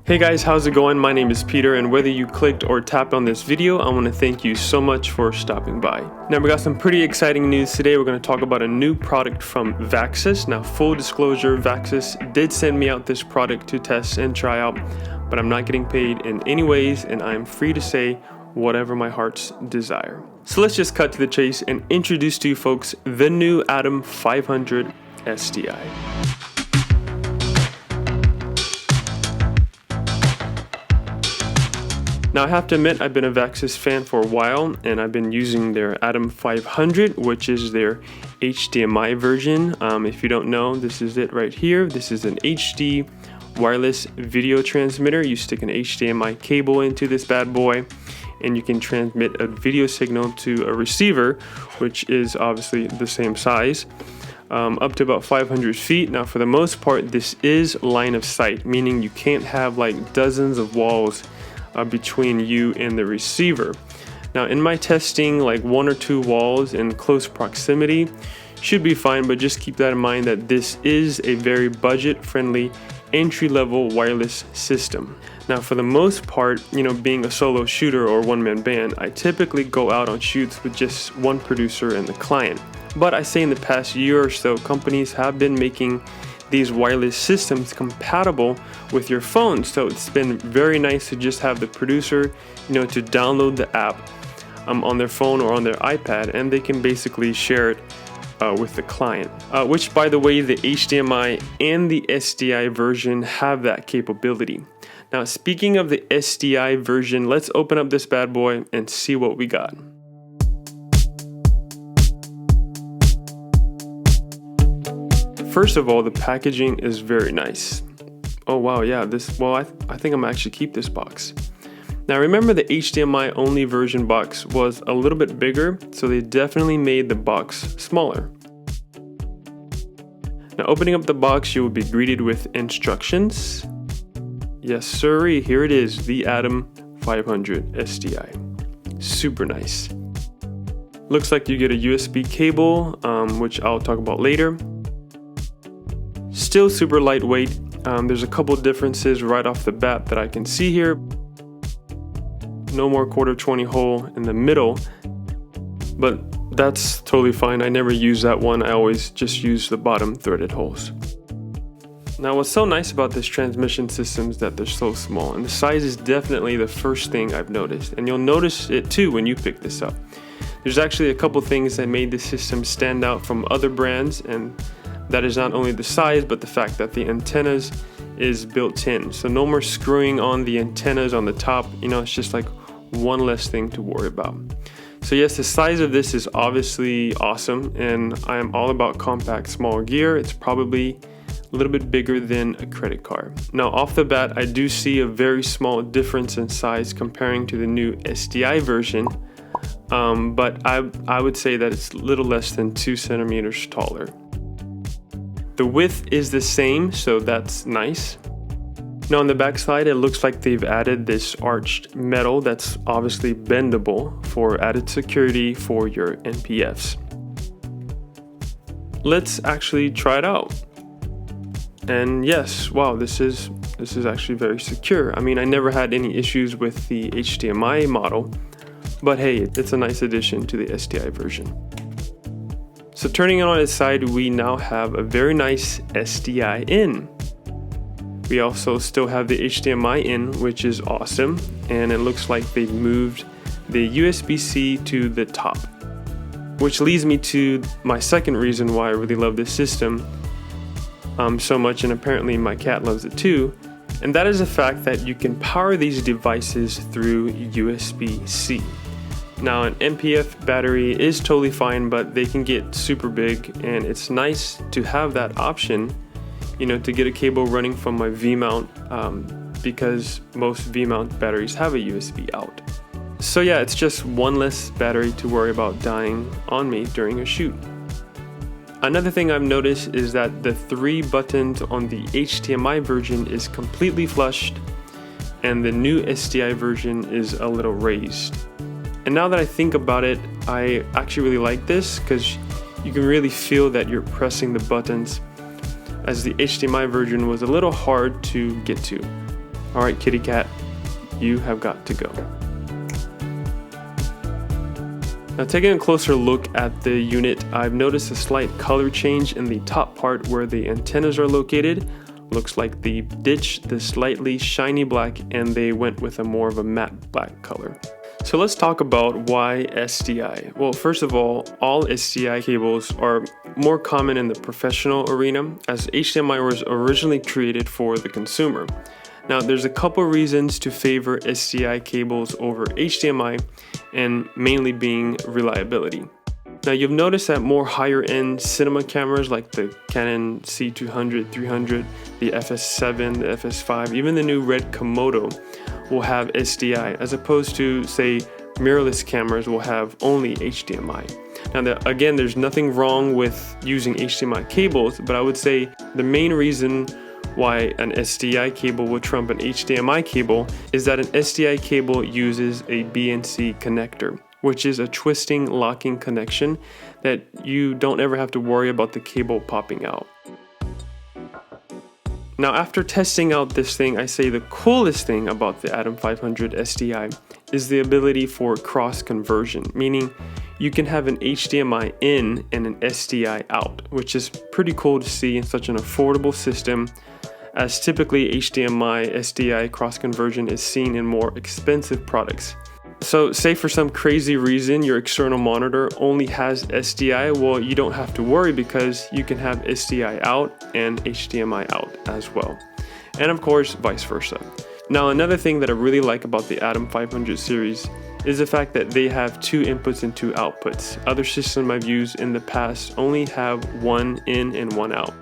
Hey guys, how's it going? My name is Peter, and whether you clicked or tapped on this video, I want to thank you so much for stopping by. Now we got some pretty exciting news today. We're going to talk about a new product from Vaxis. Now full disclosure, Vaxis did send me out this product to test and try out, but I'm not getting paid in any ways, and I'm free to say whatever my heart's desire. So let's just cut to the chase and introduce to you folks the new ATOM500 SDI. Now I have to admit, I've been a Vaxis fan for a while, and I've been using their ATOM500, which is their HDMI version. If you don't know, this is it right here. This is an HD wireless video transmitter. You stick an HDMI cable into this bad boy, and you can transmit a video signal to a receiver, which is obviously the same size, up to about 500 feet. Now for the most part, this is line of sight, meaning you can't have like dozens of walls between you and the receiver. Now in my testing, like one or two walls in close proximity should be fine, but just keep that in mind that this is a very budget-friendly entry-level wireless system. Now for the most part, being a solo shooter or one-man band, I typically go out on shoots with just one producer and the client. But I say in the past year or so, companies have been making these wireless systems compatible with your phone, so it's been very nice to just have the producer to download the app on their phone or on their iPad, and they can basically share it with the client, which by the way, the HDMI and the SDI version have that capability. Now speaking of the SDI version, let's open up this bad boy and see what we got. First of all, the packaging is very nice. Oh wow, yeah, I think I'm gonna actually keep this box. Now remember, the HDMI only version box was a little bit bigger, so they definitely made the box smaller. Now opening up the box, you will be greeted with instructions. Yes sirree, here it is, the ATOM500 SDI. Super nice. Looks like you get a USB cable, which I'll talk about later. Still super lightweight. There's a couple differences right off the bat that I can see here. No more quarter 20 hole in the middle, but that's totally fine. I never use that one. I always just use the bottom threaded holes. Now what's so nice about this transmission system is that they're so small, and the size is definitely the first thing I've noticed, and you'll notice it too when you pick this up. There's actually a couple things that made this system stand out from other brands, and that is not only the size, but the fact that the antennas is built in. So no more screwing on the antennas on the top. It's just like one less thing to worry about. So yes, the size of this is obviously awesome, and I am all about compact small gear. It's probably a little bit bigger than a credit card. Now off the bat, I do see a very small difference in size comparing to the new SDI version, but I would say that it's a little less than 2 centimeters taller. The width is the same, so that's nice. Now on the back side, it looks like they've added this arched metal that's obviously bendable for added security for your NPFs. Let's actually try it out. And yes, wow, this is actually very secure. I mean, I never had any issues with the HDMI model, but hey, it's a nice addition to the SDI version. So turning it on its side, we now have a very nice SDI in. We also still have the HDMI in, which is awesome, and it looks like they've moved the USB-C to the top. Which leads me to my second reason why I really love this system so much, and apparently my cat loves it too, and that is the fact that you can power these devices through USB-C. Now an NPF battery is totally fine, but they can get super big, and it's nice to have that option, to get a cable running from my V-mount, because most V-mount batteries have a USB out. So yeah, it's just one less battery to worry about dying on me during a shoot. Another thing I've noticed is that the 3 buttons on the HDMI version is completely flushed, and the new SDI version is a little raised. And now that I think about it, I actually really like this because you can really feel that you're pressing the buttons, as the HDMI version was a little hard to get to. All right, kitty cat, you have got to go. Now taking a closer look at the unit, I've noticed a slight color change in the top part where the antennas are located. Looks like they ditched the slightly shiny black and they went with a more of a matte black color. So let's talk about why SDI. Well, first of all SDI cables are more common in the professional arena, as HDMI was originally created for the consumer. Now there's a couple reasons to favor SDI cables over HDMI, and mainly being reliability. Now you'll notice that more higher end cinema cameras like the Canon C200, 300, the FS7, the FS5, even the new red Komodo will have SDI, as opposed to say mirrorless cameras will have only HDMI. Now again, there's nothing wrong with using HDMI cables, but I would say the main reason why an SDI cable will trump an HDMI cable is that an SDI cable uses a BNC connector, which is a twisting locking connection that you don't ever have to worry about the cable popping out. Now after testing out this thing, I say the coolest thing about the ATOM500 SDI is the ability for cross conversion, meaning you can have an HDMI in and an SDI out, which is pretty cool to see in such an affordable system, as typically HDMI SDI cross conversion is seen in more expensive products. So say for some crazy reason your external monitor only has SDI, well, you don't have to worry because you can have SDI out and HDMI out as well. And of course, vice versa. Now another thing that I really like about the ATOM500 series is the fact that they have 2 inputs and 2 outputs. Other systems I've used in the past only have 1 in and 1 out.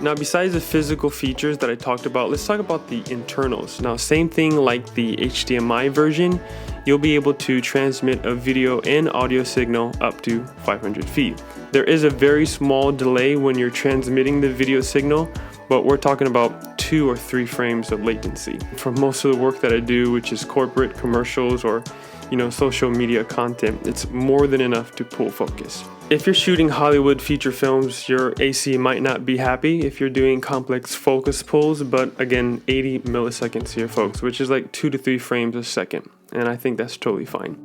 Now besides the physical features that I talked about, let's talk about the internals. Now same thing like the HDMI version, you'll be able to transmit a video and audio signal up to 500 feet. There is a very small delay when you're transmitting the video signal, but we're talking about 2 or 3 frames of latency. For most of the work that I do, which is corporate commercials or social media content, it's more than enough to pull focus. If you're shooting Hollywood feature films, your AC might not be happy if you're doing complex focus pulls, but again, 80 milliseconds here, folks, which is like 2 to 3 frames a second, and I think that's totally fine.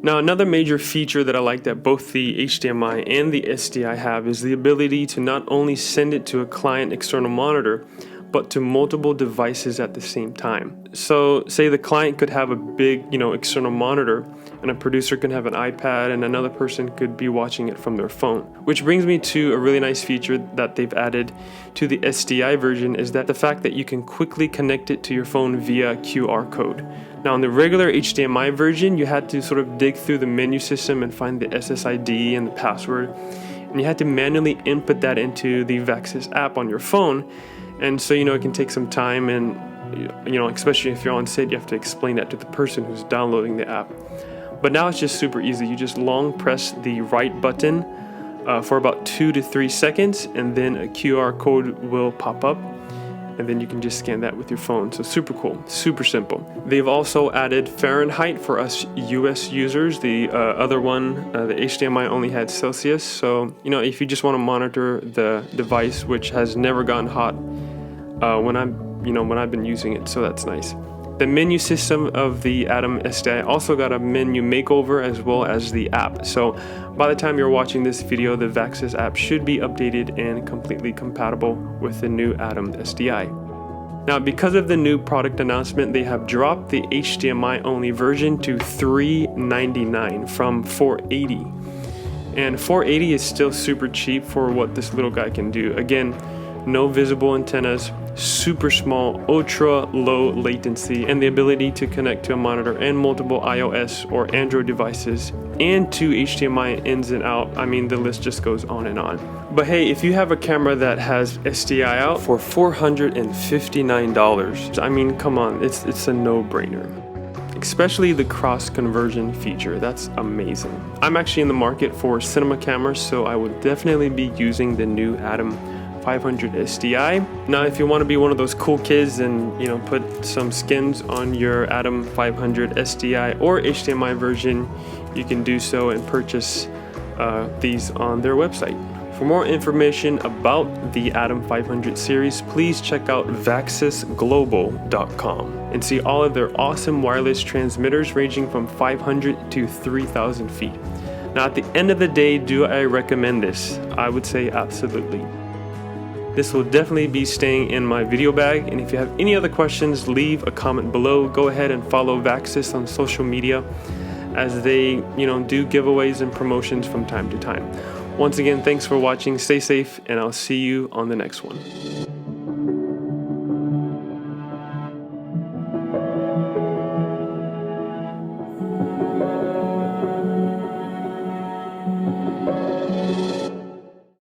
Now another major feature that I like that both the HDMI and the SDI have is the ability to not only send it to a client external monitor, but to multiple devices at the same time. So say the client could have a big, external monitor, and a producer could have an iPad and another person could be watching it from their phone. Which brings me to a really nice feature that they've added to the SDI version, is that the fact that you can quickly connect it to your phone via QR code. Now in the regular HDMI version, you had to sort of dig through the menu system and find the SSID and the password, and you had to manually input that into the Vaxis app on your phone. And so, it can take some time, and, especially if you're on set, you have to explain that to the person who's downloading the app. But now it's just super easy. You just long press the right button for about 2 to 3 seconds, and then a QR code will pop up, and then you can just scan that with your phone. So super cool, super simple. They've also added Fahrenheit for us US users. The other one, the HDMI only had Celsius. So, if you just want to monitor the device, which has never gotten hot when I've been using it, so that's nice. The menu system of the ATOM SDI also got a menu makeover, as well as the app. So by the time you're watching this video, the Vaxis app should be updated and completely compatible with the new ATOM SDI. Now, because of the new product announcement, they have dropped the HDMI only version to $399 from $480. And $480 is still super cheap for what this little guy can do. Again, no visible antennas, super small, ultra low latency, and the ability to connect to a monitor and multiple iOS or Android devices, and 2 HDMI ins and out. I mean, the list just goes on and on. But hey, if you have a camera that has SDI out for $459, I mean, come on, it's a no-brainer. Especially the cross conversion feature, that's amazing. I'm actually in the market for cinema cameras, so I would definitely be using the new ATOM500 SDI. Now, if you want to be one of those cool kids and put some skins on your ATOM500 SDI or HDMI version, you can do so and purchase these on their website For more information about the ATOM500 series, please check out vaxisglobal.com and see all of their awesome wireless transmitters ranging from 500 to 3,000 feet. Now, at the end of the day, do I recommend this? I would say absolutely. This will definitely be staying in my video bag, and if you have any other questions, leave a comment below. Go ahead and follow Vaxis on social media, as they do giveaways and promotions from time to time. Once again, thanks for watching, stay safe, and I'll see you on the next one.